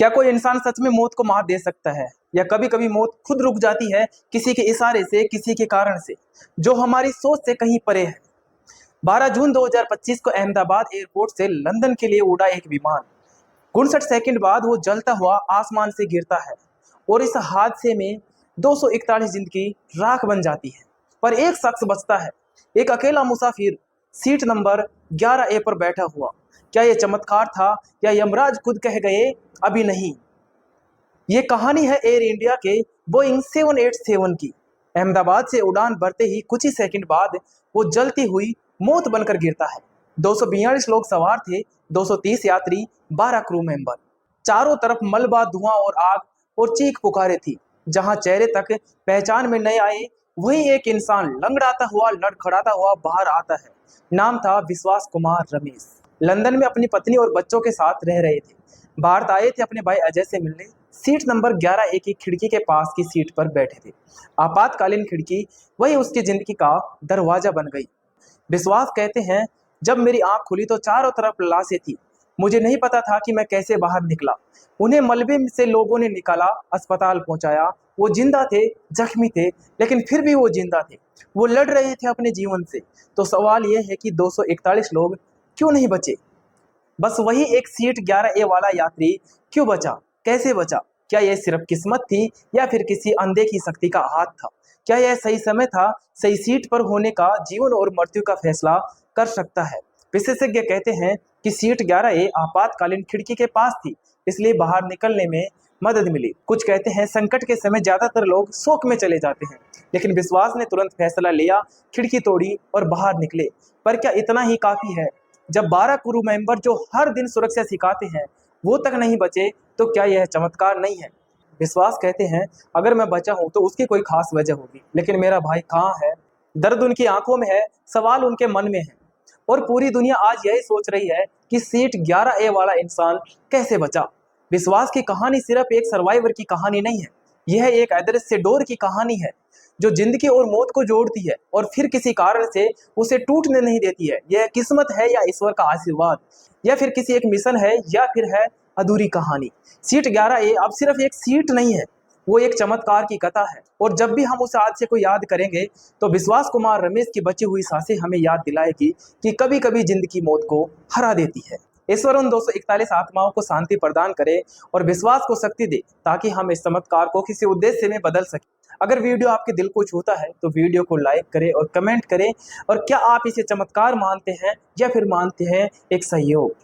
क्या कोई इंसान सच में मौत को मात दे सकता है, या कभी कभी मौत खुद रुक जाती है किसी के इशारे से, किसी के कारण से, जो हमारी सोच से कहीं परे है। 12 जून 2025 को अहमदाबाद एयरपोर्ट से लंदन के लिए उड़ा एक विमान। 59 सेकंड बाद वो जलता हुआ आसमान से गिरता है और इस हादसे में 241 जिंदगी राख बन जाती है, पर एक शख्स बचता है, एक अकेला मुसाफिर सीट नंबर 11A पर बैठा हुआ। क्या यह चमत्कार था या यमराज खुद कह गए अभी नहीं? ये कहानी है एयर इंडिया के बोइंग 787 की। अहमदाबाद से उड़ान भरते ही कुछ ही सेकंड बाद वो जलती हुई मौत बनकर गिरता है। 242 लोग सवार थे, 230 यात्री, 12 क्रू मेंबर। चारों तरफ मलबा, धुआं और आग और चीख पुकारे थी। जहां चेहरे तक पहचान में नहीं आए, वही एक इंसान लंगड़ाता हुआ, लड़खड़ाता हुआ बाहर आता है। नाम था विश्वास कुमार रमेश। लंदन में अपनी पत्नी और बच्चों के साथ रह रहे थे। भारत आए थे अपने भाई अजय से मिलने। सीट नंबर 11A की खिड़की के पास की सीट पर बैठे थे। आपातकालीन खिड़की वही उसकी जिंदगी का दरवाजा बन गई। विश्वास कहते हैं, जब मेरी आंख खुली तो चारों तरफ लाशें थी। मुझे नहीं पता था कि मैं कैसे बाहर निकला। उन्हें मलबे से लोगों ने निकाला, अस्पताल पहुंचाया। वो जिंदा थे, जख्मी थे, लेकिन फिर भी वो जिंदा थे। वो लड़ रहे थे अपने जीवन से। तो सवाल ये है कि 241 लोग क्यों नहीं बचे? बस वही एक सीट 11A वाला यात्री क्यों बचा? कैसे बचा? क्या यह सिर्फ किस्मत थी या फिर किसी अनदेखी शक्ति का हाथ था? क्या यह सही समय था? सही सीट पर होने का जीवन और मृत्यु का फैसला कर सकता है। विशेषज्ञ कहते हैं कि सीट 11A आपातकालीन खिड़की के पास थी, इसलिए बाहर निकलने में मदद मिली। कुछ कहते हैं संकट के समय ज्यादातर लोग शोक में चले जाते हैं, लेकिन विश्वास ने तुरंत फैसला लिया, खिड़की तोड़ी और बाहर निकले। पर क्या इतना ही काफी है? जब 12 क्रू मेंबर जो हर दिन सुरक्षा सिखाते हैं वो तक नहीं बचे, तो क्या यह चमत्कार नहीं है? विश्वास कहते हैं, अगर मैं बचा हूं तो उसकी कोई खास वजह होगी, लेकिन मेरा भाई कहाँ है? दर्द उनकी आंखों में है, सवाल उनके मन में है। और पूरी दुनिया आज यही सोच रही है कि सीट 11A वाला इंसान कैसे बचा। विश्वास की कहानी सिर्फ एक सर्वाइवर की कहानी नहीं है, यह एक अदृश्य डोर की कहानी है जो जिंदगी और मौत को जोड़ती है और फिर किसी कारण से उसे टूटने नहीं देती है। यह किस्मत है या ईश्वर का आशीर्वाद, या फिर किसी एक मिशन है, या फिर है अधूरी कहानी। सीट 11A अब सिर्फ एक सीट नहीं है, वो एक चमत्कार की कथा है। और जब भी हम उस हादसे को याद करेंगे तो विश्वास कुमार रमेश की बची हुई सांसें हमें याद दिलाएगी कि कभी कभी जिंदगी मौत को हरा देती है। ईश्वर उन 241 आत्माओं को शांति प्रदान करे और विश्वास को शक्ति दे, ताकि हम इस चमत्कार को किसी उद्देश्य में बदल सके। अगर वीडियो आपके दिल को छूता है तो वीडियो को लाइक करें और कमेंट करें। और क्या आप इसे चमत्कार मानते हैं या फिर मानते हैं एक सहयोग?